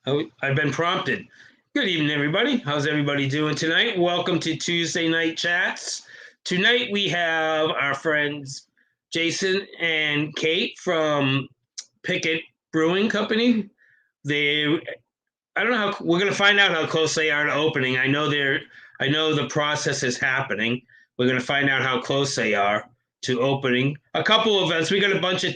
Oh, I've been prompted. Good evening, everybody. How's everybody doing tonight? Welcome to Tuesday Night Chats. Tonight we have our friends Jason and Kate from Pickett Brewing Company. They, I don't know how we're going to find out how close they are to opening. I know the process is happening. We're going to find out how close they are to opening. A couple of events. We got a bunch of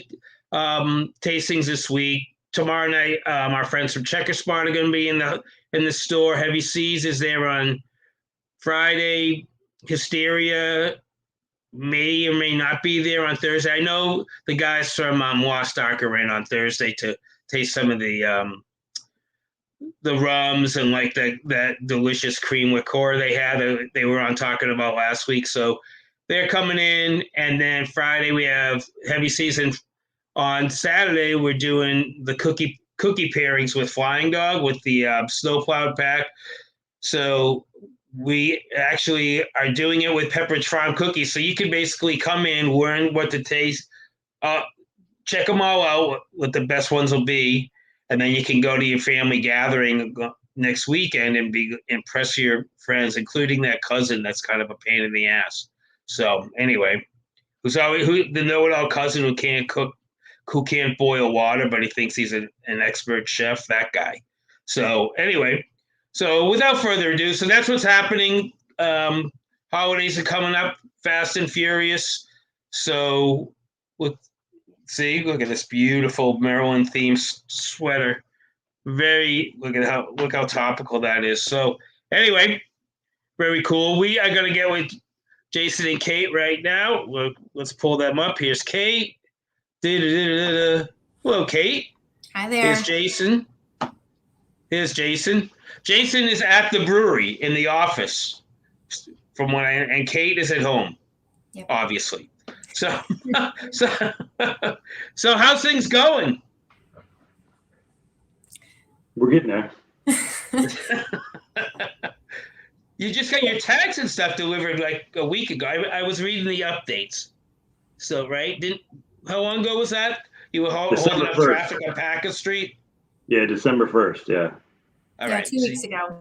tastings this week. Tomorrow night, our friends from Checker Spot are going to be in the store. Heavy Seas is there on Friday. Hysteria may or may not be there on Thursday. I know the guys from Lost Ark are in on Thursday to taste some of the rums and like that delicious cream liqueur they were on talking about last week. So they're coming in, and then Friday we have Heavy Season. On Saturday, we're doing the cookie pairings with Flying Dog with the snowplowed pack. So we actually are doing it with Pepperidge Farm cookies. So you can basically come in, learn what to taste, check them all out, what the best ones will be, and then you can go to your family gathering next weekend and impress your friends, including that cousin that's kind of a pain in the ass. So anyway, the know-it-all cousin who can't cook, who can't boil water, but he thinks he's an expert chef, that guy. So anyway, so without further ado, so that's what's happening. Holidays are coming up fast and furious. So look at this beautiful Maryland themed sweater. Look how topical that is. So anyway, very cool. We are going to get with Jason and Kate right now. Let's pull them up. Here's Kate. Hello, Kate. Hi there. Here's Jason. Jason is at the brewery in the office, and Kate is at home, yep. Obviously. So how's things going? We're getting there. You just got your tags and stuff delivered like a week ago. I was reading the updates. So right, how long ago was that? You were holding up traffic on Packard Street? Yeah, December 1st, yeah. All right. 2 weeks ago.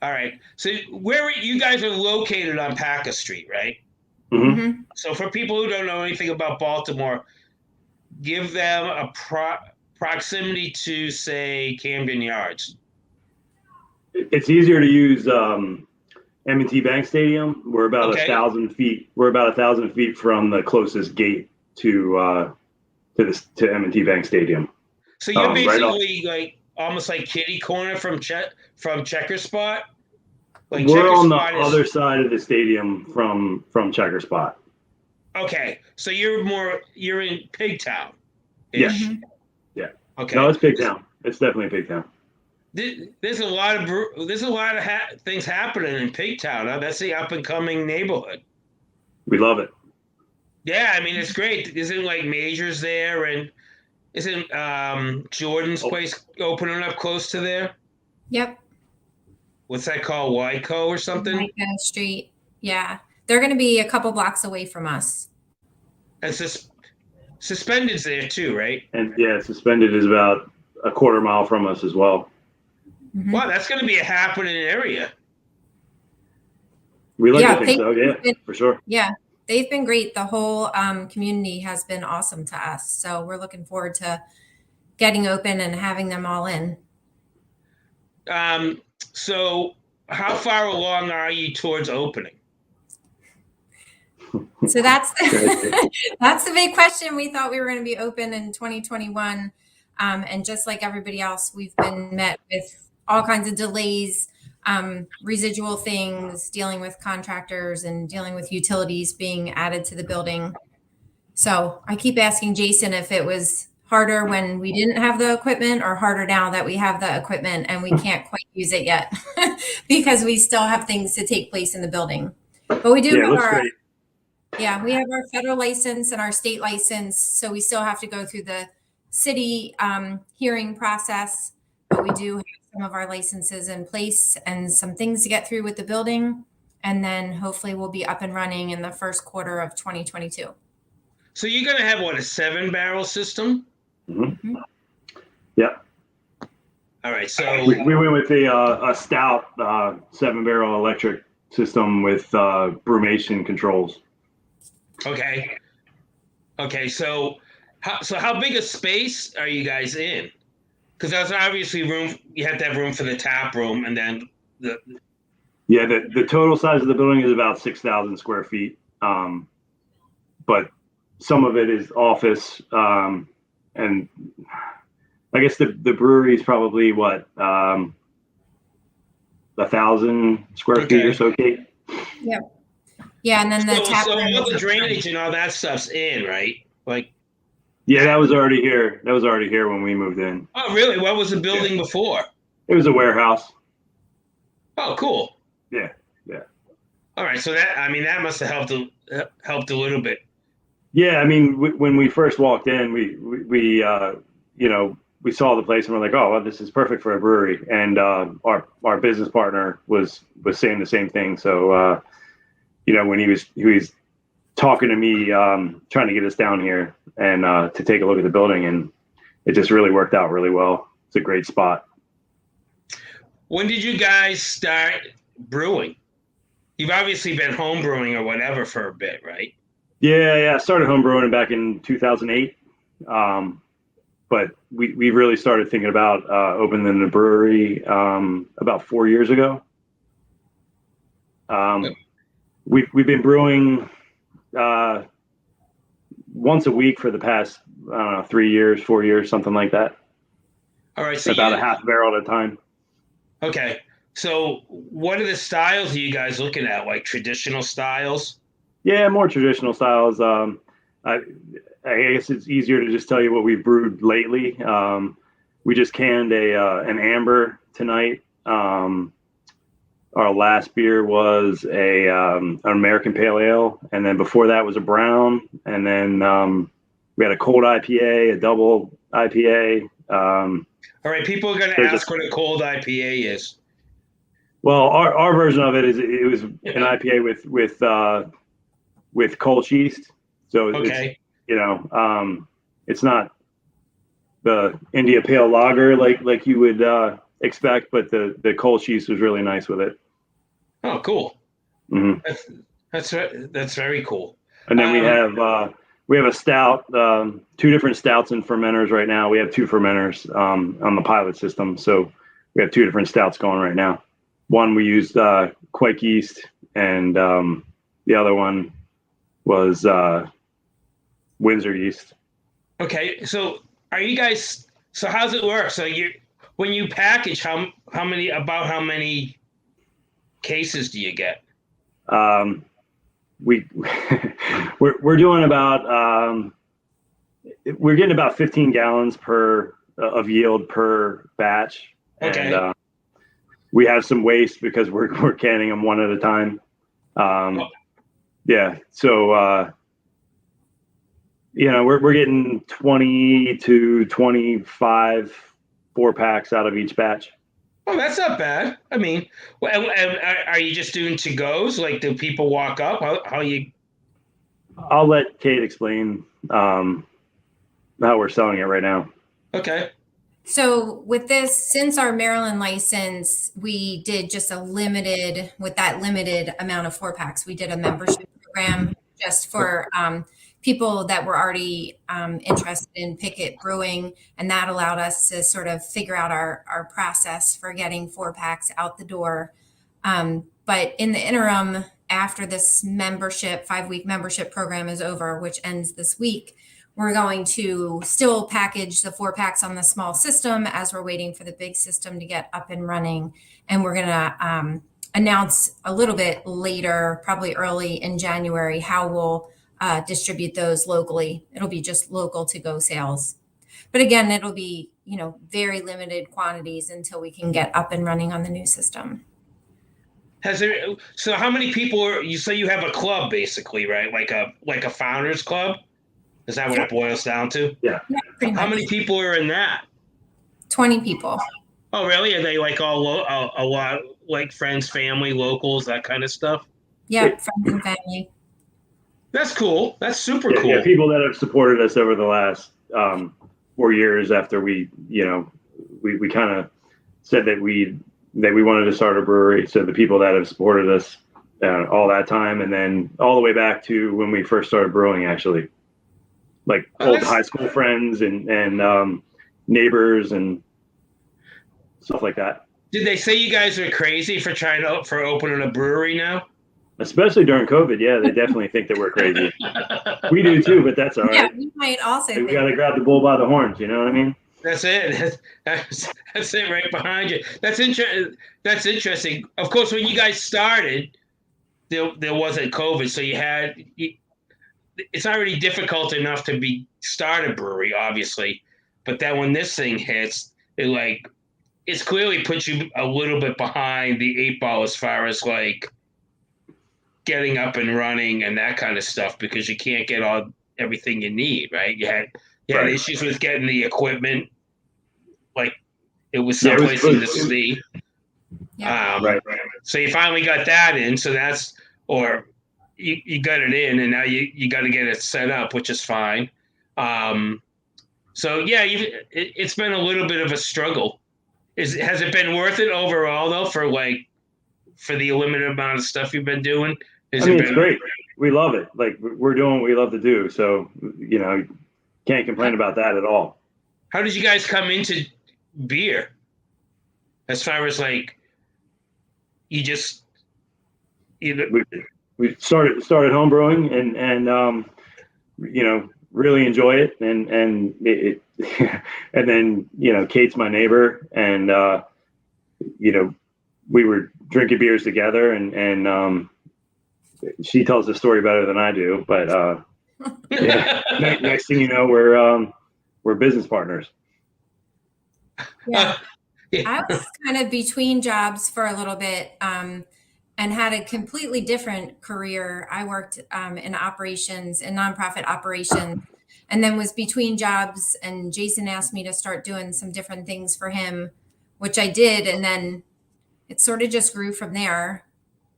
All right. So you guys are located on Packard Street, right? Mm-hmm. So for people who don't know anything about Baltimore, give them a proximity to, say, Camden Yards. It's easier to use M&T Bank Stadium. We're about 1,000 feet. We're about 1,000 feet from the closest gate to M&T Bank Stadium. So you're basically like almost like kitty corner from Checker Spot. Like we're on the other side of the stadium from Checker Spot. Okay, so you're in Pigtown. Yes. Mm-hmm. Yeah. Okay. No, it's Pigtown. It's definitely Pigtown. There's a lot of things happening in Pigtown. Huh? That's the up and coming neighborhood. We love it. Yeah, I mean it's great. Isn't like Majors there, and isn't Jordan's place opening up close to there? Yep. What's that called? Wyco or something? Wyco Street. Yeah, they're going to be a couple blocks away from us. And Suspended's there too, right? And yeah, Suspended is about a quarter mile from us as well. Mm-hmm. Wow, that's going to be a happening area. We like to think so, yeah, for sure. Yeah, they've been great. The whole community has been awesome to us. So we're looking forward to getting open and having them all in. So how far along are you towards opening? So that's the big question. We thought we were going to be open in 2021. And just like everybody else, we've been met with all kinds of delays, residual things, dealing with contractors and dealing with utilities being added to the building. So I keep asking Jason if it was harder when we didn't have the equipment or harder now that we have the equipment and we can't quite use it yet because we still have things to take place in the building. But we do have we have our federal license and our state license. So we still have to go through the city hearing process, but we do have some of our licenses in place and some things to get through with the building. And then hopefully we'll be up and running in the first quarter of 2022. So you're going to have, a 7-barrel system? Mm-hmm. Yeah. All right. right. So we went with a stout 7-barrel electric system with brewmation controls. Okay. Okay. So how big a space are you guys in? Because there's obviously room. You have to have room for the tap room, and then the. Yeah, the total size of the building is about 6,000 square feet. But some of it is office, and I guess the brewery is probably what 1,000 square feet or so, Kate. Yep. Yeah, and then the tap room. So all the drainage and all that stuff's in, right? Like. Yeah, that was already here. That was already here when we moved in. Oh, really? What was the building before? It was a warehouse. Oh, cool. Yeah. All right, so that must have helped a little bit. Yeah, I mean, when we first walked in, we saw the place and we're like, oh, well, this is perfect for a brewery. And our business partner was saying the same thing. So when he was talking to me, trying to get us down here and to take a look at the building, and it just really worked out really well. It's a great spot. When did you guys start brewing? You've obviously been home brewing or whatever for a bit, right? Yeah. I started home brewing back in 2008. But we really started thinking about opening the brewery about 4 years ago. We've been brewing once a week for the past 3 years, 4 years, something like that. All right, so about a half barrel at a time. Okay. So what are the styles are you guys looking at? Like traditional styles? Yeah, more traditional styles. I guess it's easier to just tell you what we've brewed lately. We just canned an amber tonight. Our last beer was an American Pale Ale, and then before that was a brown, and then we had a cold IPA, a double IPA. All right, people are going to ask what a cold IPA is. Well, our version of it was an IPA with Kolsch yeast. So okay. It's not the India Pale Lager like you would expect, but the Kolsch yeast was really nice with it. Oh, cool. Mm-hmm. That's very cool. And then we have a stout, 2 different stouts and fermenters right now. We have 2 fermenters on the pilot system, so we have 2 different stouts going right now. One we used Quake yeast, and the other one was Windsor yeast. Okay, so are you guys? So how's it work? So when you package, how many cases do you get? We're doing about we're getting about 15 gallons of yield per batch. Okay. And we have some waste because we're canning them one at a time. Yeah. So we're getting 20 to 25 4-packs out of each batch. Oh, that's not bad. I mean, are you just doing to-goes? Like, do people walk up? How you? I'll let Kate explain how we're selling it right now. Okay. So with this, since our Maryland license, we did just with that limited amount of 4-packs, we did a membership program just for people that were already interested in Pickett Brewing, and that allowed us to sort of figure out our process for getting 4-packs out the door. But in the interim, after this 5-week membership program is over, which ends this week, we're going to still package the 4-packs on the small system as we're waiting for the big system to get up and running. And we're going to announce a little bit later, probably early in January, how we'll distribute those locally. It'll be just local to-go sales. But again, it'll be, very limited quantities until we can get up and running on the new system. So how many people you say you have a club basically, right? Like a founders club? Is that what it boils down to? Yeah. How many people are in that? 20 people. Oh, really? Are they like all a lot like friends, family, locals, that kind of stuff? Yeah, friends and family. That's cool. That's super cool. Yeah, people that have supported us over the last 4 years after we kind of said that we wanted to start a brewery. So the people that have supported us all that time, and then all the way back to when we first started brewing, actually, like old high school friends and neighbors and stuff like that. Did they say you guys are crazy for opening a brewery now? Especially during COVID, yeah, they definitely think that we're crazy. We do too, but that's all right. Yeah, we might also. We got to grab the bull by the horns. You know what I mean? That's it. That's it right behind you. That's interesting. Of course, when you guys started, there wasn't COVID, so it's already difficult enough to start a brewery, obviously. But then when this thing hits, it's clearly puts you a little bit behind the 8 ball as far as like getting up and running and that kind of stuff, because you can't get everything you need, right? You had Right. issues with getting the equipment, like it was someplace in the city. Yeah. Right. So you finally got that in. So you got it in, and now you got to get it set up, which is fine. So yeah, it's been a little bit of a struggle. Has it been worth it overall though, for the limited amount of stuff you've been doing? It's great. We love it. Like, we're doing what we love to do. So, can't complain about that at all. How did you guys come into beer? As far as like, we started home brewing and really enjoy it. And it and then, Kate's my neighbor, and, we were drinking beers together, and she tells the story better than I do, but yeah. Next thing you know, we're business partners. Yeah. I was kind of between jobs for a little bit, and had a completely different career. I worked in operations, in nonprofit operations, and then was between jobs. And Jason asked me to start doing some different things for him, which I did, and then it sort of just grew from there.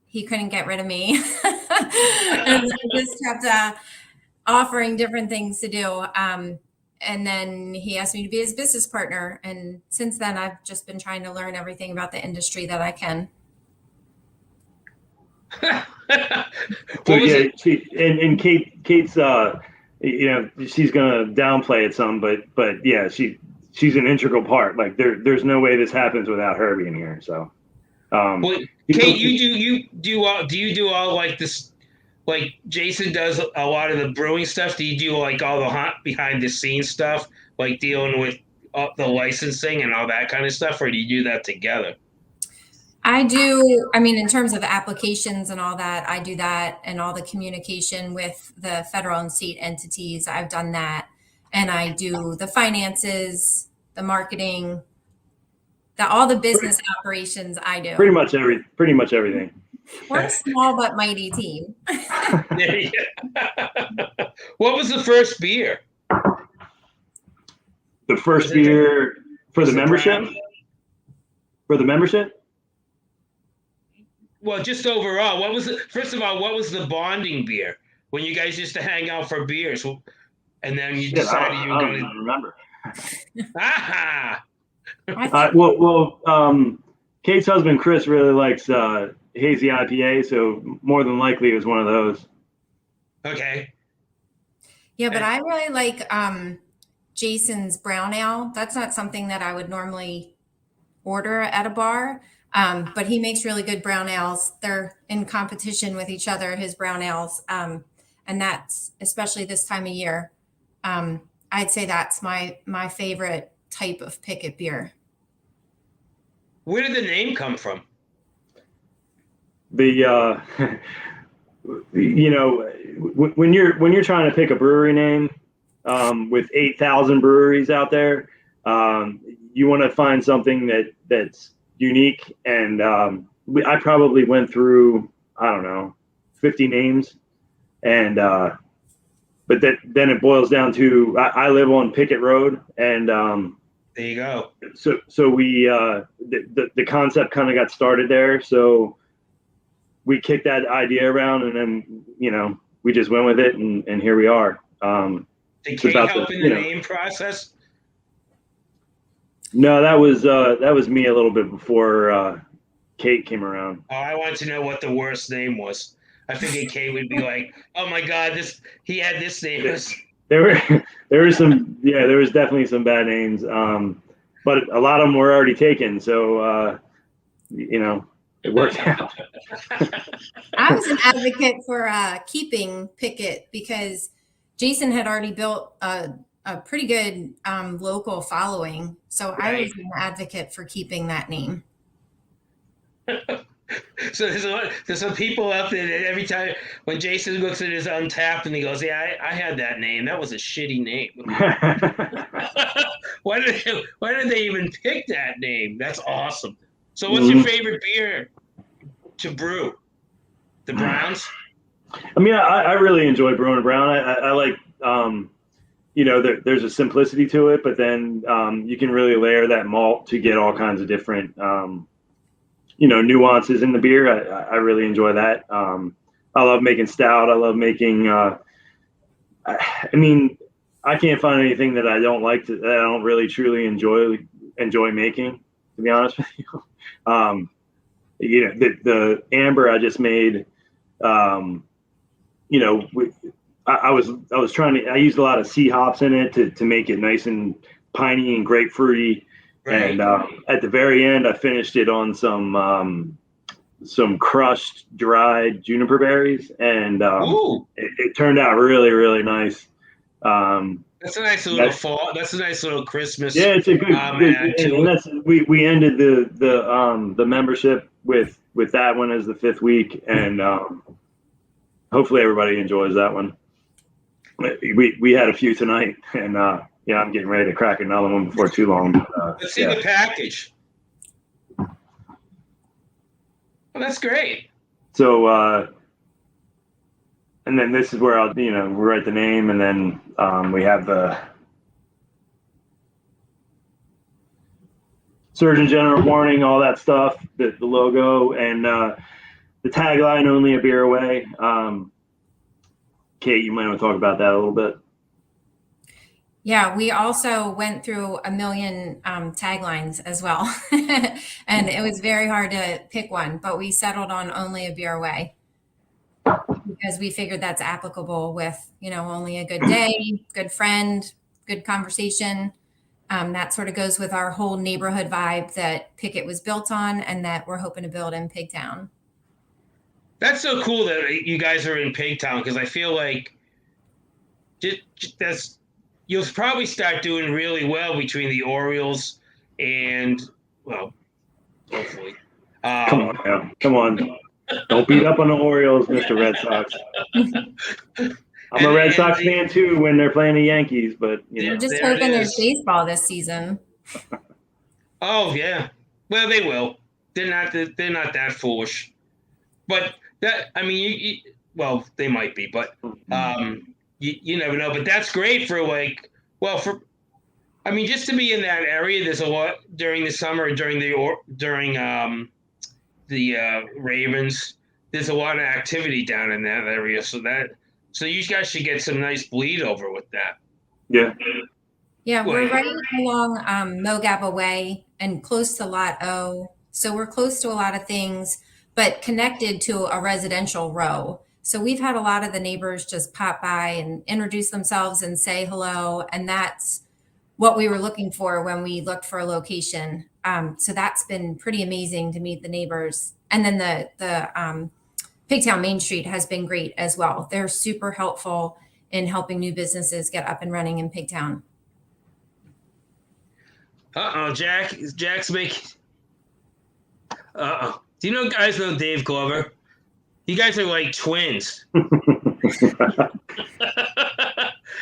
He couldn't get rid of me. And I just kept offering different things to do. And then he asked me to be his business partner. And since then, I've just been trying to learn everything about the industry that I can. So yeah, Kate's she's gonna downplay it some, but yeah, she's an integral part. Like there's no way this happens without her being here. So well, Kate, you do all like this, like Jason does a lot of the brewing stuff. Do you do like all the behind the scenes stuff, like dealing with the licensing and all that kind of stuff, or do you do that together? I do. I mean, in terms of applications and all that, I do that, and all the communication with the federal and state entities, I've done that. And I do the finances, the marketing, all the business operations I do. Pretty much everything. We're a small but mighty team. What was the first beer? The first beer for the membership? For the membership? Well, just overall, first of all, what was the bonding beer when you guys used to hang out for beers, and then you decided you were going to remember? Ah. Kate's husband Chris really likes hazy IPA, so more than likely it was one of those. Okay. Yeah, but I really like Jason's brown ale. That's not something that I would normally order at a bar. But he makes really good brown ales. They're in competition with each other, his brown ales. And that's, especially this time of year, I'd say that's my favorite type of Pickett beer. Where did the name come from? The when you're trying to pick a brewery name with 8,000 breweries out there, you want to find something that's unique. And I probably went through, I don't know, 50 names, and but then it boils down to I live on Pickett Road, and there you go. So we the concept kind of got started there. So we kicked that idea around, and then we just went with it, and here we are. Did Kate help in the name process? No, that was me a little bit before Kate came around. Oh, I wanted to know what the worst name was. I figured Kate would be like, "Oh my God, he had this name." There were there was definitely some bad names, but a lot of them were already taken, so it worked out. I was an advocate for keeping Pickett because Jason had already built a pretty good local following. So right. I was an advocate for keeping that name. So there's some people out there that every time when Jason looks at his Untapped and he goes, "Yeah, I had that name. That was a shitty name." Why did they even pick that name? That's awesome. So what's your favorite beer to brew? The Browns? I mean, I really enjoy brewing brown. I like, there's a simplicity to it, but then you can really layer that malt to get all kinds of different, nuances in the beer. I really enjoy that. I love making stout. I love making, I can't find anything that I don't like that I don't really truly enjoy making, to be honest with you. The amber I just made, I used a lot of sea hops in it to make it nice and piney and grapefruity. Right. And at the very end, I finished it on some crushed dried juniper berries, and it turned out really, really nice. That's a nice little fall. That's a nice little Christmas. Yeah, it's a good. And that's we ended the membership with that one as the 5th week, and hopefully everybody enjoys that one. We had a few tonight, and I'm getting ready to crack another one before too long. Let's see the package. Oh, that's great. So, and then this is where I'll we write the name, and then we have the Surgeon General warning, all that stuff, the logo, and the tagline, "Only a beer away." Kate, you might want to talk about that a little bit. Yeah, we also went through a million taglines as well. And it was very hard to pick one, but we settled on "Only a beer away" because we figured that's applicable with, only a good day, good friend, good conversation. That sort of goes with our whole neighborhood vibe that Pickett was built on and that we're hoping to build in Pigtown. That's so cool that you guys are in Pigtown, because I feel like you'll probably start doing really well between the Orioles and, well, hopefully. Come on. Don't beat up on the Orioles, Mr. Red Sox. I'm a Red Sox fan too when they're playing the Yankees, but you're just hoping there's baseball this season. Oh yeah, well they will. They're not that foolish, but well they might be, but you never know. But that's great for just to be in that area. There's a lot during the summer, during the Ravens. There's a lot of activity down in that area, so you guys should get some nice bleed over with that. Yeah. Yeah, we're right along Mogappa Way and close to Lot O. So we're close to a lot of things, but connected to a residential row. So we've had a lot of the neighbors just pop by and introduce themselves and say hello. And that's what we were looking for when we looked for a location. So that's been pretty amazing to meet the neighbors. And then the Pigtown Main Street has been great as well. They're super helpful in helping new businesses get up and running in Pigtown. Jack's making. Do you guys know Dave Glover? You guys are like twins. Good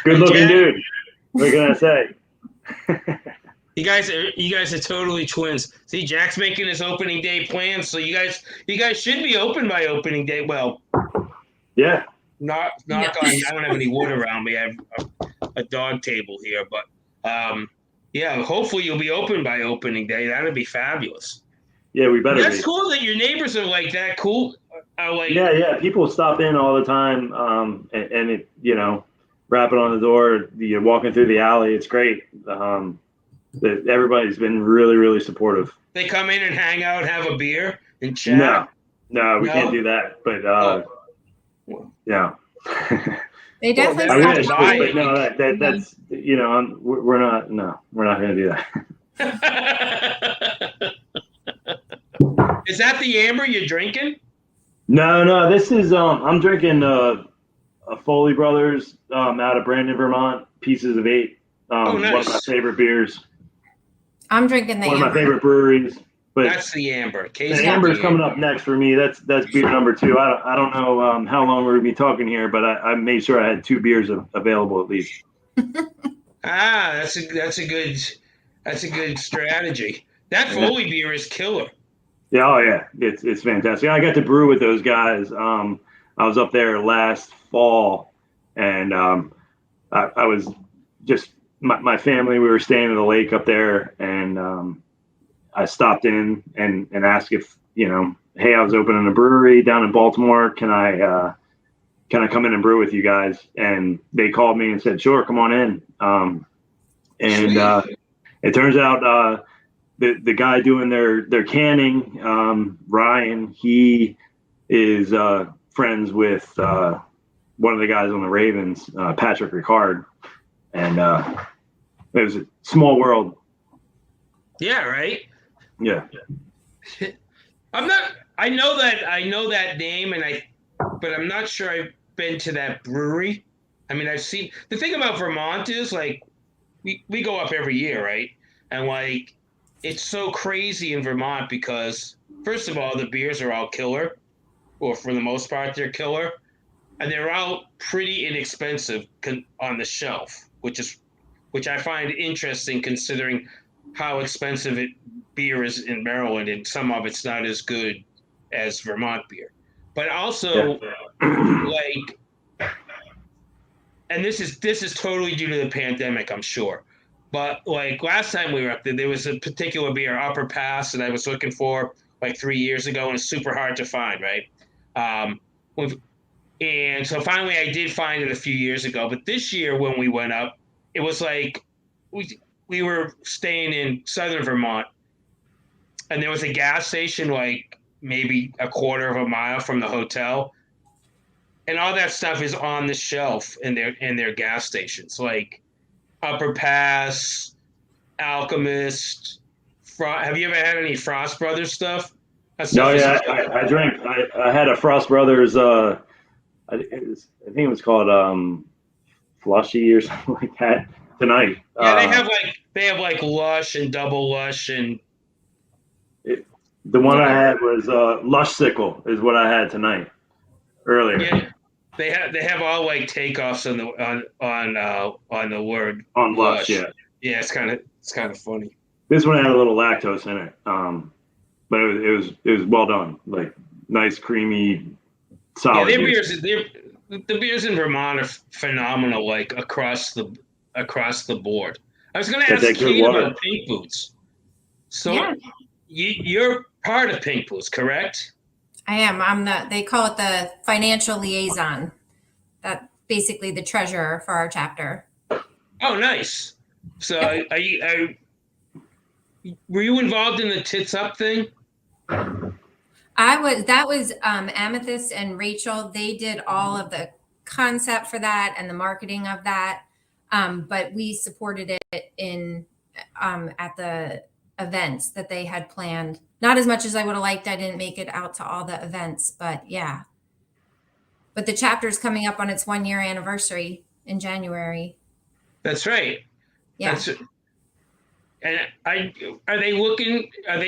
looking dude. What can I say? You guys are totally twins. See, Jack's making his opening day plans, so you guys should be open by opening day. Well, yeah. Knock on. I don't have any wood around me. I have a dog table here, but yeah. Hopefully, you'll be open by opening day. That'd be fabulous. Yeah, we better. That's cool that your neighbors are like that. Cool. Yeah. People stop in all the time, and it, rapping on the door. You're walking through the alley. It's great. Everybody's been really, really supportive. They come in and hang out, have a beer, and chat. No, we can't do that. But yeah. They definitely. I wish, but no, that's we're not going to do that. Is that the amber you're drinking? No. This is I'm drinking a Foley Brothers out of Brandon, Vermont. Pieces of 8. Nice. One of my favorite beers. I'm drinking the one amber. of my favorite breweries. But that's the amber. The amber's coming up next for me. That's beer number 2. I don't know how long we're gonna be talking here, but I made sure I had 2 beers available at least. That's a good strategy. That Foley beer is killer. Yeah, oh yeah, it's fantastic. I got to brew with those guys. I was up there last fall, and I was just my family. We were staying at the lake up there, and I stopped in and asked if, hey, I was opening a brewery down in Baltimore. Can I come in and brew with you guys? And they called me and said, sure, come on in. It turns out the guy doing their canning, Ryan, he is friends with one of the guys on the Ravens, Patrick Ricard. And it was a small world. Yeah, right? Yeah. I know that name, but I'm not sure I've been to that brewery. I mean, I've seen, the thing about Vermont is like we go up every year, right? And like it's so crazy in Vermont because first of all, the beers are all killer, or for the most part they're killer, and they're all pretty inexpensive on the shelf, which I find interesting considering how expensive beer is in Maryland, and some of it's not as good as Vermont beer. But also, like, and this is totally due to the pandemic, I'm sure. But like last time we were up there was a particular beer, Upper Pass, that I was looking for like 3 years ago, and it's super hard to find, right? And so finally I did find it a few years ago. But this year when we went up, it was like we were staying in southern Vermont, and there was a gas station like maybe a quarter of a mile from the hotel, and all that stuff is on the shelf in their gas stations, like Upper Pass, Alchemist. Have you ever had any Frost Brothers stuff? No, yeah, I drank. I had a Frost Brothers. I think it was called Flushy or something like that tonight. Yeah, they have like Lush and Double Lush, and the one I had was Lush Sickle is what I had tonight earlier. Yeah, they have all like takeoffs on the word on Lush. Yeah, it's kind of funny. This one had a little lactose in it, but it was well done, like nice, creamy, solid. Yeah, the beers in Vermont are phenomenal, like across the board. I was going to ask Kate about Pink Boots. So yeah. You're part of Pink Boots, correct? I am. They call it the financial liaison. That's basically the treasurer for our chapter. Oh, nice. So were you involved in the Tits Up thing? That was Amethyst and Rachel. They did all of the concept for that and the marketing of that. But we supported it at the events that they had planned. Not as much as I would have liked. I didn't make it out to all the events, but yeah. But the chapter's coming up on its 1-year anniversary in January. That's right. Yeah. And are they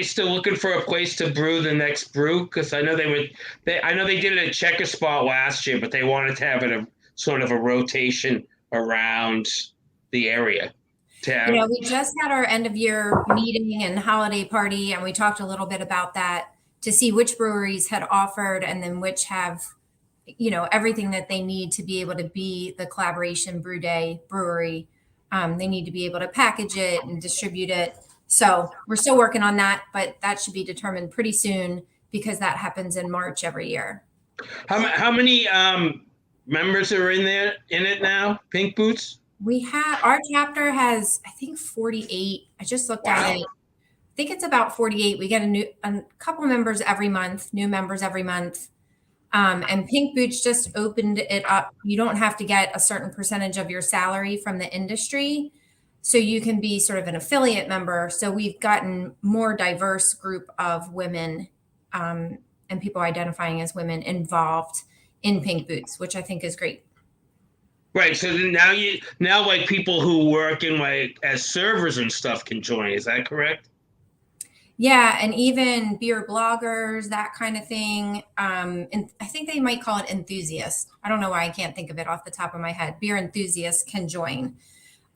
still looking for a place to brew the next brew? Because I know they did it at Checker Spot last year, but they wanted to have it a sort of a rotation around the area. We just had our end of year meeting and holiday party, and we talked a little bit about that to see which breweries had offered and then which have, everything that they need to be able to be the collaboration brew day brewery. They need to be able to package it and distribute it. So we're still working on that, but that should be determined pretty soon because that happens in March every year. How many members are in it now, Pink Boots? Our chapter has, I think, 48 I just looked at it. I think it's about 48. We get a couple members every month, new members every month. And Pink Boots just opened it up. You don't have to get a certain percentage of your salary from the industry. So you can be sort of an affiliate member. So we've gotten more diverse group of women and people identifying as women involved in Pink Boots, which I think is great. Right. So now like people who work in like as servers and stuff can join. Is that correct? Yeah, and even beer bloggers, that kind of thing. And I think they might call it enthusiasts. I don't know why I can't think of it off the top of my head. Beer enthusiasts can join.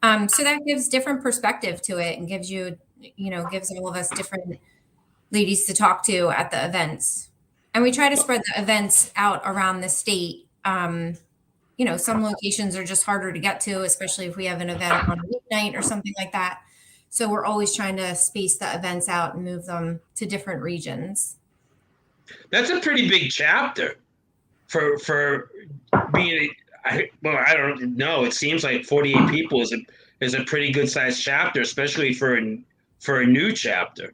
So that gives different perspective to it and gives gives all of us different ladies to talk to at the events. And we try to spread the events out around the state. Some locations are just harder to get to, especially if we have an event on a weeknight or something like that. So we're always trying to space the events out and move them to different regions. That's a pretty big chapter for being. I don't know. It seems like 48 people is a pretty good sized chapter, especially for a new chapter.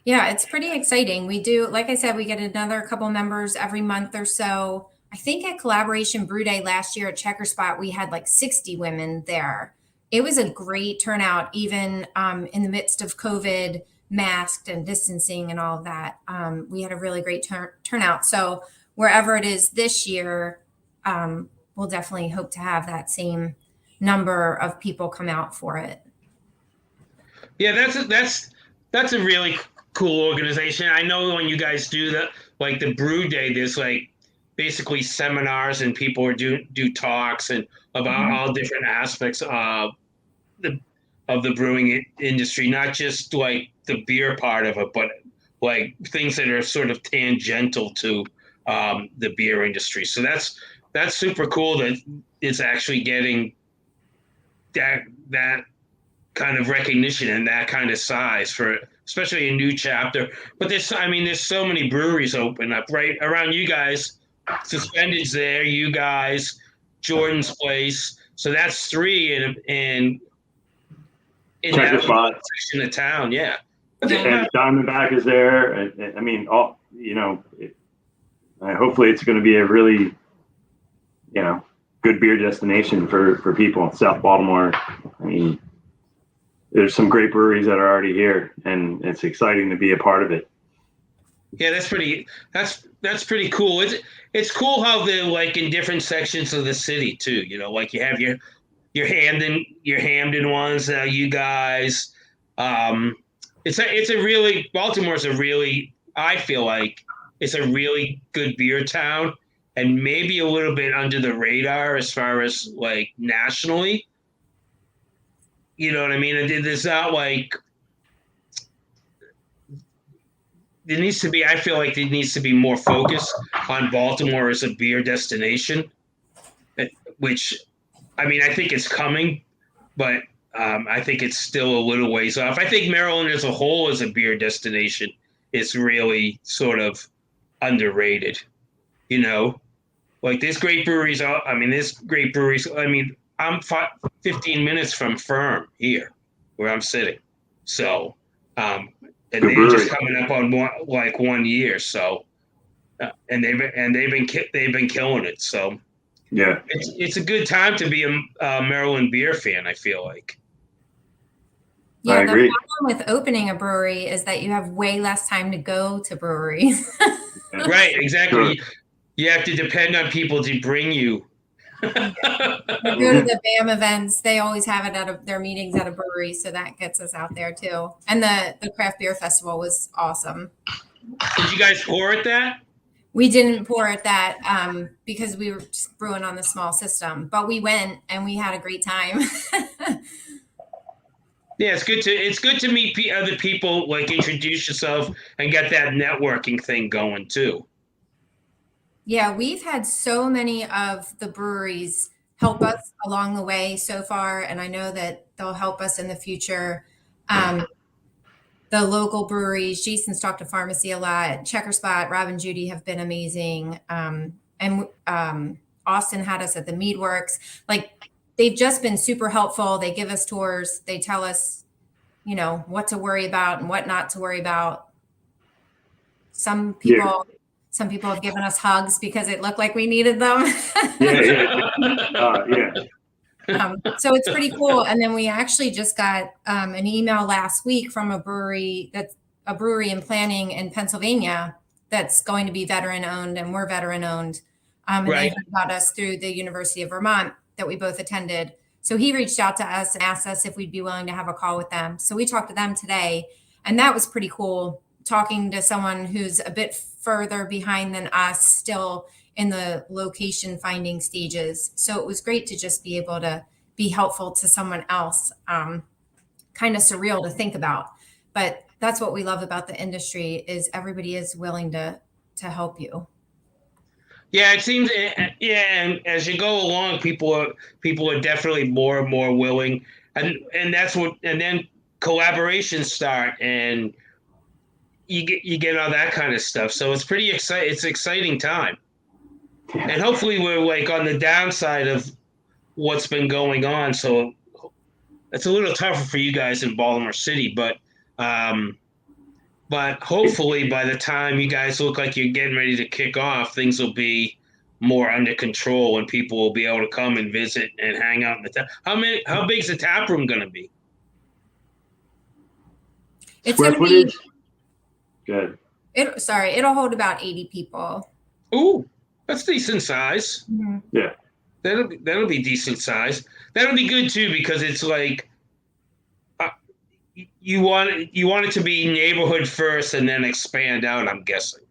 Yeah, it's pretty exciting. We do, like I said, we get another couple members every month or so. I think at Collaboration Brew Day last year at Checker Spot, we had like 60 women there. It was a great turnout, even in the midst of COVID, masked and distancing and all of that. We had a really great turnout. So wherever it is this year, we'll definitely hope to have that same number of people come out for it. Yeah, that's a really cool organization. I know when you guys do that, like the Brew Day, there's like basically seminars and people do talks and about all different aspects of the brewing industry, not just like the beer part of it, but like things that are sort of tangential to the beer industry. So that's super cool that it's actually getting that kind of recognition and that kind of size for especially a new chapter. But there's so many breweries open up right around you guys. Suspended's there, you guys, Jordan's Place. So that's 3 in that section of town, yeah. And Diamondback is there. Hopefully it's going to be a really, good beer destination for people in South Baltimore. I mean, there's some great breweries that are already here, and it's exciting to be a part of it. Yeah, that's pretty cool. It's cool how they're like in different sections of the city too. Like you have your Hamden ones, you guys. Baltimore's I feel like it's a really good beer town and maybe a little bit under the radar as far as like nationally. You know what I mean? There's not like there needs to be. I feel like there needs to be more focus on Baltimore as a beer destination, which, I think it's coming, but I think it's still a little ways off. I think Maryland as a whole as a beer destination is really sort of underrated. Like there's great breweries. I'm 15 minutes from Firm here, where I'm sitting. So, and they're just coming up on 1 year. So, and they've been killing it. So, yeah, it's a good time to be a Maryland beer fan. I feel like. Yeah, the problem with opening a brewery is that you have way less time to go to breweries. Right, exactly. Sure. You have to depend on people to bring you. Yeah. I go to the BAM events. They always have it at their meetings at a brewery, so that gets us out there too. And the craft beer festival was awesome. Did you guys pour at that? We didn't pour at that because we were just brewing on the small system, but we went and we had a great time. Yeah, it's good to meet other people, like introduce yourself and get that networking thing going too. Yeah, we've had so many of the breweries help us along the way so far, and I know that they'll help us in the future. The local breweries, Jason's talked to Pharmacy a lot. Checker Spot, Rob and Judy have been amazing. And Austin had us at the Meadworks. Like, they've just been super helpful. They give us tours. They tell us, what to worry about and what not to worry about. Some people have given us hugs because it looked like we needed them. So it's pretty cool. And then we actually just got an email last week from a brewery in planning in Pennsylvania that's going to be veteran owned, and we're veteran owned. And they heard about us through the University of Vermont that we both attended. So he reached out to us and asked us if we'd be willing to have a call with them. So we talked to them today, and that was pretty cool, talking to someone who's a bit further behind than us, still in the location finding stages. So it was great to just be able to be helpful to someone else. Kind of surreal to think about, but that's what we love about the industry, is everybody is willing to help you. Yeah, it seems. Yeah, and as you go along, people are definitely more and more willing, and that's what. And then collaborations start, and you get all that kind of stuff. So it's pretty exciting. It's an exciting time, and hopefully we're like on the downside of what's been going on. So it's a little tougher for you guys in Baltimore City, but hopefully by the time you guys look like you're getting ready to kick off, things will be more under control and people will be able to come and visit and hang out in the town. How big is the tap room going to be? It's going to be good. It'll hold about 80 people. Ooh, that's decent size. Mm-hmm. Yeah. That'll be decent size. That'll be good too, because it's like you want it to be neighborhood first and then expand out, I'm guessing.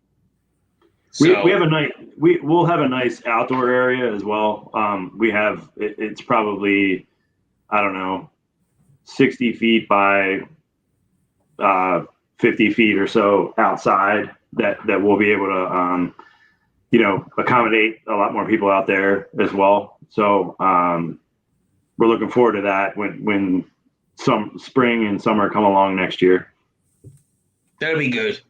So, we'll have a nice outdoor area as well. It's probably, I don't know, 60 feet by 50 feet or so outside that we'll be able to accommodate a lot more people out there as well. So we're looking forward to that when some spring and summer come along next year. That'll be good.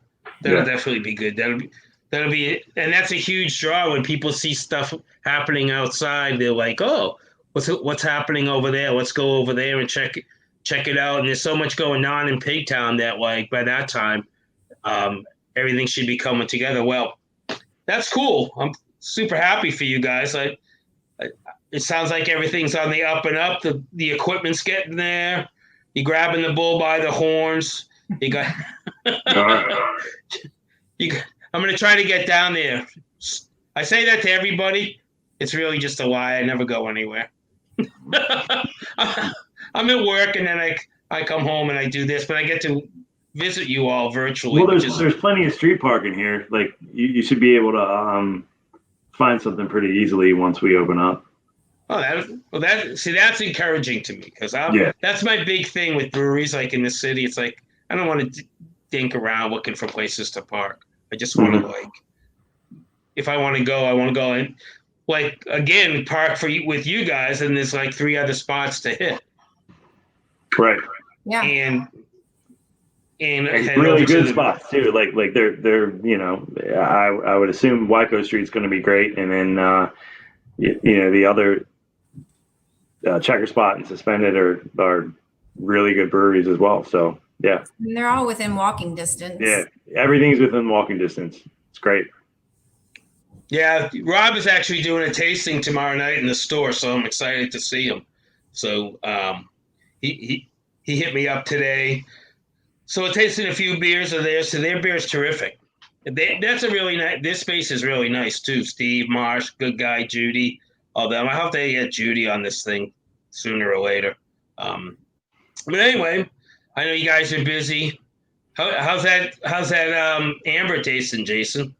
That'll definitely be good. That'll be, and that's a huge draw when people see stuff happening outside. They're like, "Oh, what's happening over there? Let's go over there and check it out." And there's so much going on in Pigtown that, like, by that time, everything should be coming together. Well, that's cool. I'm super happy for you guys. It sounds like everything's on the up and up. The equipment's getting there. You're grabbing the bull by the horns. You got. I'm going to try to get down there. I say that to everybody. It's really just a lie. I never go anywhere. I'm at work, and then I come home and I do this, but I get to visit you all virtually. Well, there's plenty of street parking here. Like you should be able to find something pretty easily once we open up. Oh, that's encouraging to me, because that's my big thing with breweries. Like in the city, it's like I don't want to dink around looking for places to park. I just want to if I want to go, I want to go and park with you guys, and there's like 3 other spots to hit. Right. Yeah. And really good spots too. Like they're I would assume Wyco Street's going to be great, and then the other Checker Spot and Suspended are really good breweries as well. So yeah. And they're all within walking distance. Yeah, everything's within walking distance. It's great. Yeah, Rob is actually doing a tasting tomorrow night in the store, so I'm excited to see him. So he hit me up today. So we're tasting a few beers of theirs. So their beer is terrific. That's a really nice. This space is really nice too. Steve Marsh, good guy, Judy, all them. I hope they get Judy on this thing sooner or later. But anyway, I know you guys are busy. How's that amber tasting, Jason?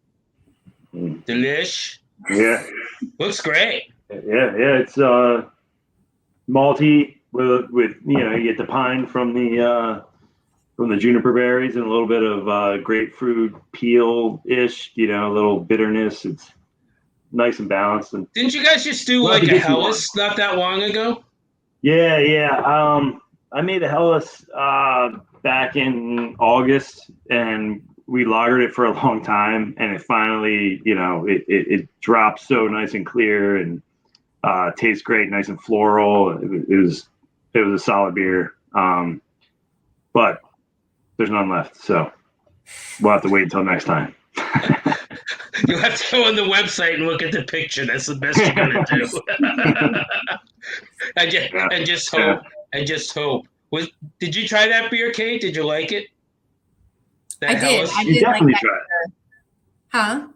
Delish. Yeah. Looks great. Yeah. It's malty with you get the pine from the juniper berries and a little bit of grapefruit peel-ish, a little bitterness. It's nice and balanced. And didn't you guys just do like a Hellas not that long ago? Yeah. I made a Hellas back in August, and we lagered it for a long time, and it finally, it dropped so nice and clear and tastes great, nice and floral. It was a solid beer. but there's none left. So we'll have to wait until next time. You have to go on the website and look at the picture. That's the best you're gonna do. and just hope. And just hope. Did you try that beer, Kate? Did you like it? I did. You definitely tried it. Huh?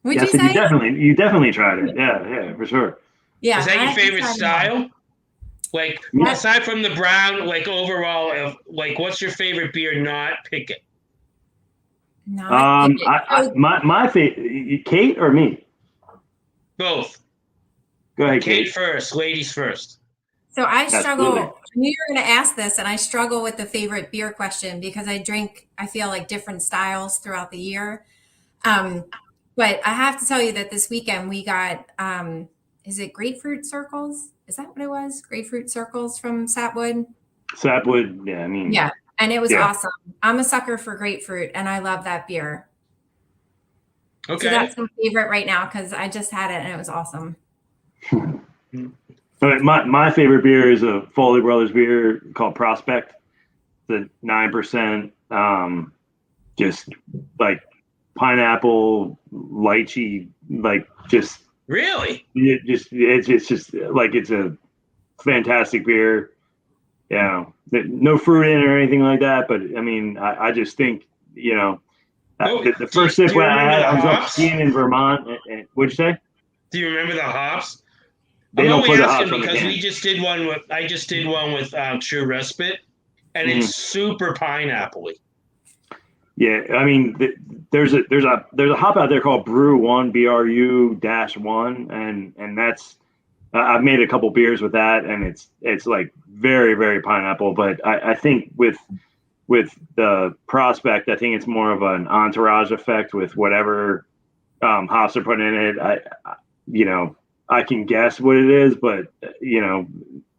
Would you say? You definitely tried it. Yeah, for sure. Yeah. Is that your favorite style? Like, aside from the brown, like overall, like, what's your favorite beer? Not Pickett. My favorite, Kate or me? Both. Go ahead, Kate first. Ladies first. So I struggle. I knew you were going to ask this, and I struggle with the favorite beer question because I feel like different styles throughout the year. But I have to tell you that this weekend we got, is it grapefruit circles? Is that what it was? Grapefruit circles from Sapwood? Sapwood, yeah, I mean. Yeah, and it was awesome. I'm a sucker for grapefruit, and I love that beer. Okay. So that's my favorite right now because I just had it, and it was awesome. My favorite beer is a Foley Brothers beer called Prospect. The 9%, just like pineapple, lychee, like just really. It's just like it's a fantastic beer. Yeah, no fruit in it or anything like that. But I mean, I just think the first sip I had, I was up skiing in Vermont. What'd you say? Do you remember the hops? They don't put the hops on the because can. I just did one with True Respite, and it's super pineapple-y. Yeah, I mean, there's a hop out there called Brew1, BRU-1, and that's I've made a couple beers with that, and it's like very, very pineapple. But I think with the Prospect, I think it's more of an entourage effect with whatever hops are put in it. I can guess what it is, but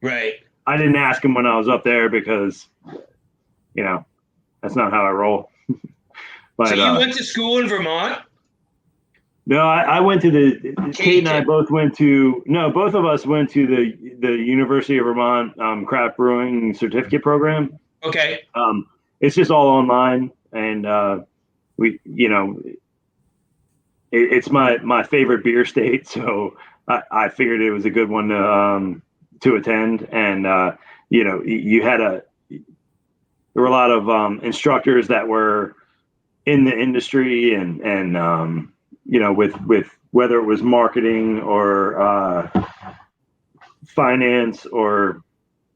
right. I didn't ask him when I was up there because that's not how I roll. But, so you went to school in Vermont? No, I went to Kate and I both went to both of us went to the University of Vermont craft brewing certificate program. Okay. It's just all online, and it's my favorite beer state, so I figured it was a good one to attend. And you had there were a lot of instructors that were in the industry, and with whether it was marketing or finance or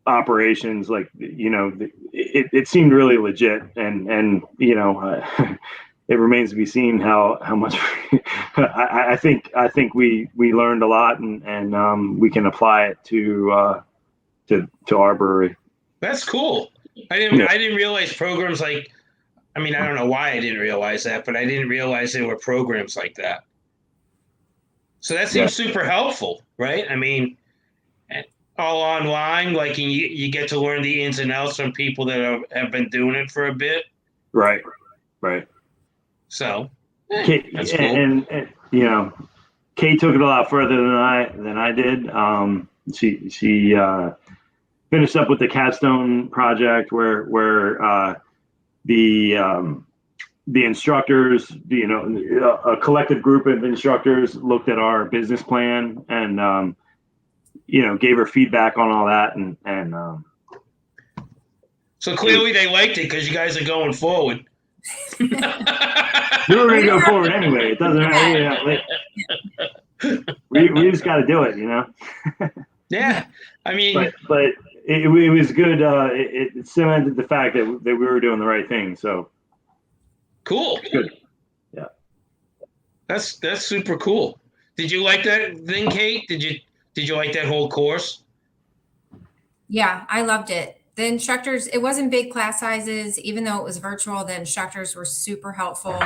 operations, like it seemed really legit, and it remains to be seen how much I think we learned a lot, and we can apply it to our brewery. That's cool. I didn't realize programs like, I mean, I don't know why I didn't realize that, but I didn't realize there were programs like that. So that seems super helpful, right? I mean, all online, like you get to learn the ins and outs from people that have been doing it for a bit. Right. So that's cool. And Kate took it a lot further than I did. She finished up with the capstone project where the instructors, a collective group of instructors looked at our business plan and gave her feedback on all that, and so clearly they liked it because you guys are going forward. We were going to go forward anyway. It doesn't matter. We just got to do it, Yeah, I mean, but it was good. It cemented the fact that we were doing the right thing. So cool. Good. Yeah. That's super cool. Did you like that thing, Kate? Did you like that whole course? Yeah, I loved it. The instructors, it wasn't big class sizes, even though it was virtual, the instructors were super helpful.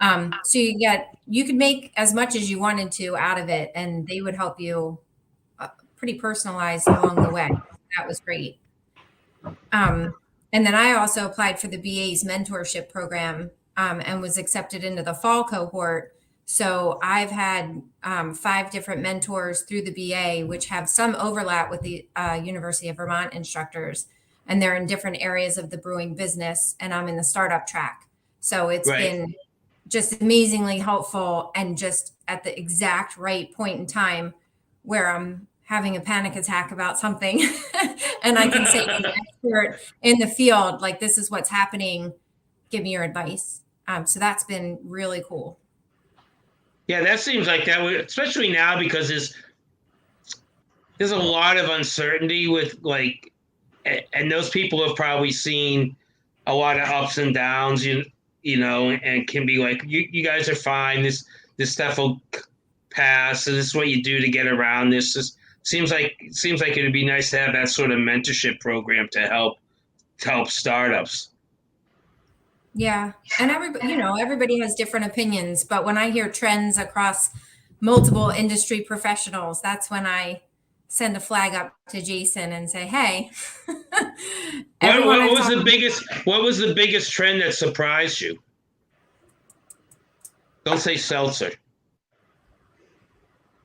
So you could make as much as you wanted to out of it, and they would help you pretty personalized along the way. That was great. And then I also applied for the BA's mentorship program and was accepted into the fall cohort. So I've had 5 different mentors through the BA, which have some overlap with the University of Vermont instructors. and they're in different areas of the brewing business, and I'm in the startup track. So it's been just amazingly helpful, and just at the exact right point in time where I'm having a panic attack about something and I can say to an expert in the field, like, this is what's happening, give me your advice. So that's been really cool. Yeah, that seems like that, especially now, because there's a lot of uncertainty with, like, and those people have probably seen a lot of ups and downs, you know, and can be like, you guys are fine. This stuff will pass. And this is what you do to get around this. Just seems like it would be nice to have that sort of mentorship program to help startups. Yeah. And everybody has different opinions, but when I hear trends across multiple industry professionals, that's when I send a flag up to Jason and say, hey, what was the biggest trend that surprised you? Don't say seltzer.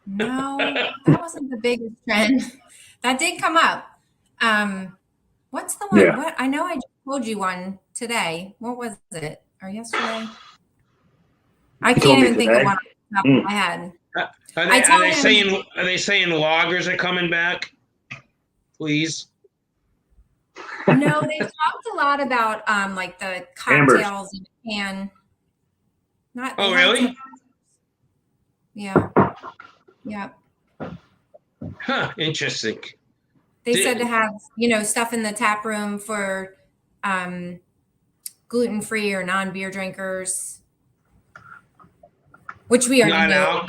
No, that wasn't the biggest trend. That did come up. What's the one? Yeah. What, I know I just told you one today. What was it? Or yesterday? I can't even think of one off the top of my head. Are they saying lagers are coming back? Please. No, they've talked a lot about like the cocktails in a can. Oh, really? Yeah. Yeah. Huh. Interesting. They said to have, stuff in the tap room for gluten-free or non-beer drinkers, which we already know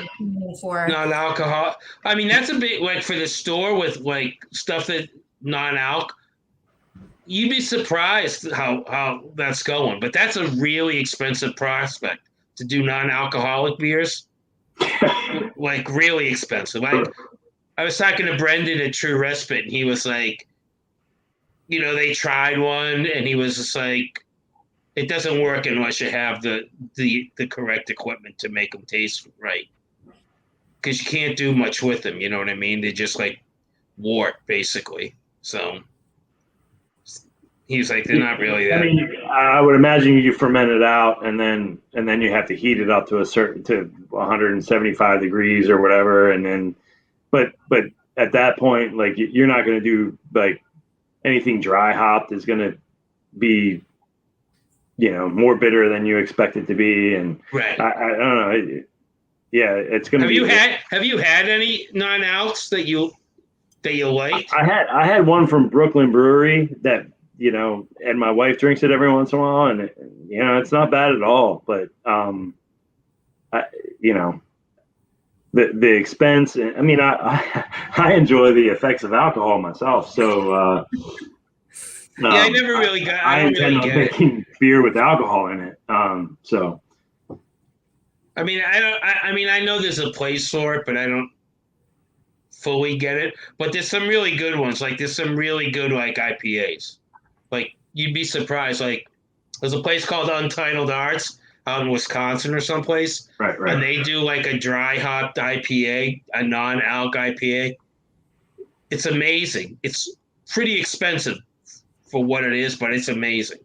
for. Non-alcohol. I mean, that's a bit like for the store with like stuff that non-alc. You'd be surprised how that's going, but that's a really expensive prospect to do non-alcoholic beers. Like really expensive. I was talking to Brendan at True Respite, and he was like, they tried one, and he was just like, it doesn't work unless you have the correct equipment to make them taste right. Because you can't do much with them, you know what I mean? They just like wart, basically. So he's like, they're not really that. I mean, I would imagine you ferment it out, and then you have to heat it up to 175 degrees or whatever, and then, but at that point, like, you're not going to do like anything dry hopped is going to be, more bitter than you expect it to be, and right. I don't know. Yeah, it's going to. Have you had any non-alcs that you liked? I had one from Brooklyn Brewery that, and my wife drinks it every once in a while, and it's not bad at all. But the expense. I mean, I enjoy the effects of alcohol myself, so. I never really got. I intend on making beer with alcohol in it. So. I mean, I know there's a place for it, but I don't fully get it. But there's some really good ones. Like there's some really good like IPAs. Like you'd be surprised. Like there's a place called Untitled Arts out in Wisconsin or someplace. Right. And they do like a dry hopped IPA, a non-alc IPA. It's amazing. It's pretty expensive for what it is, but it's amazing.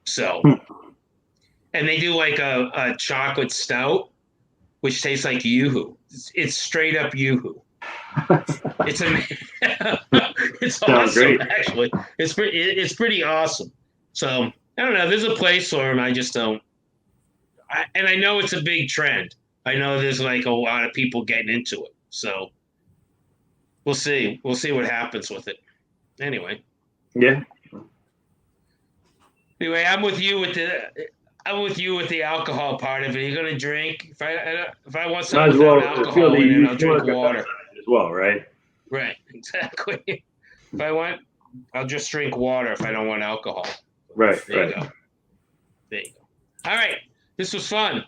So, and they do like a chocolate stout, which tastes like Yoo-hoo. It's straight up Yoo-hoo. It's amazing. It's awesome, great. Actually. It's pretty awesome. So I don't know. There's a place for them. I just don't. And I know it's a big trend. I know there's like a lot of people getting into it. So we'll see. We'll see what happens with it. Anyway. Yeah. Anyway, I'm with you with the alcohol part of it. You're gonna drink. If I want something without alcohol in it, I'll drink water as well, right? Right, exactly. If I want, I'll just drink water. If I don't want alcohol, right. There you go. All right, this was fun.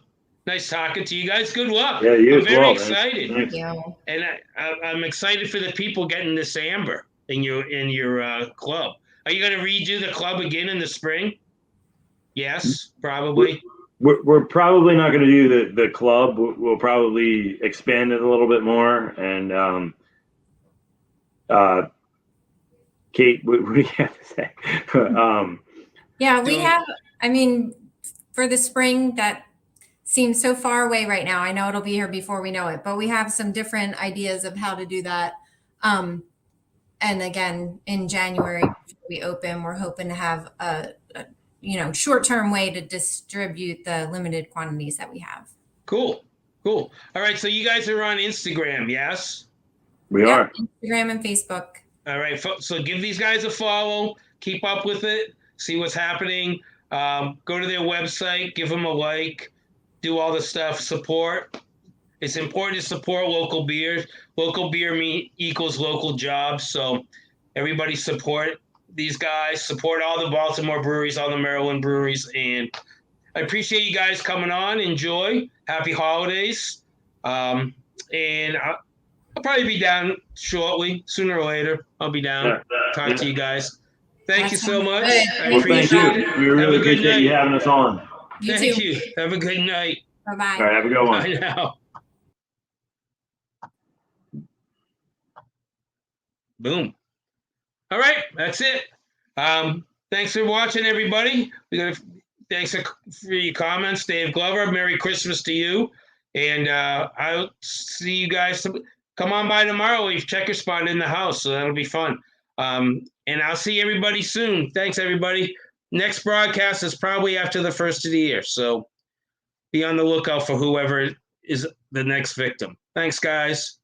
Nice talking to you guys. Good luck. Yeah, you I'm as very well, excited. Thank you. And I'm excited for the people getting this amber in your club. Are you going to redo the club again in the spring? Yes, probably. We're probably not going to do the club. We'll probably expand it a little bit more and Kate, what do you have to say? Yeah, we have, I mean, for the spring, that seems so far away right now. I know it'll be here before we know it, but we have some different ideas of how to do that. And again, in January, before we open, we're hoping to have a short-term way to distribute the limited quantities that we have. Cool. All right. So you guys are on Instagram, yes? We are. Instagram and Facebook. All right. So give these guys a follow. Keep up with it. See what's happening. Go to their website. Give them a like. Do all the stuff. Support. It's important to support local beers. Local beer equals local jobs. So everybody support these guys. Support all the Baltimore breweries, all the Maryland breweries. And I appreciate you guys coming on. Enjoy. Happy holidays. And I'll probably be down shortly, sooner or later. I'll be down. Talk to you guys. Thank you so much. I appreciate it. We really appreciate you having us on. Thank you. Have a good night. Bye-bye. All right, have a good one. Bye now. Boom. All right, that's it. Thanks for watching, everybody. Thanks for your comments, Dave Glover. Merry Christmas to you. And I'll see you guys. Come on by tomorrow. We've checker spot in the house, so that'll be fun. And I'll see everybody soon. Thanks, everybody. Next broadcast is probably after the first of the year, so be on the lookout for whoever is the next victim. Thanks, guys.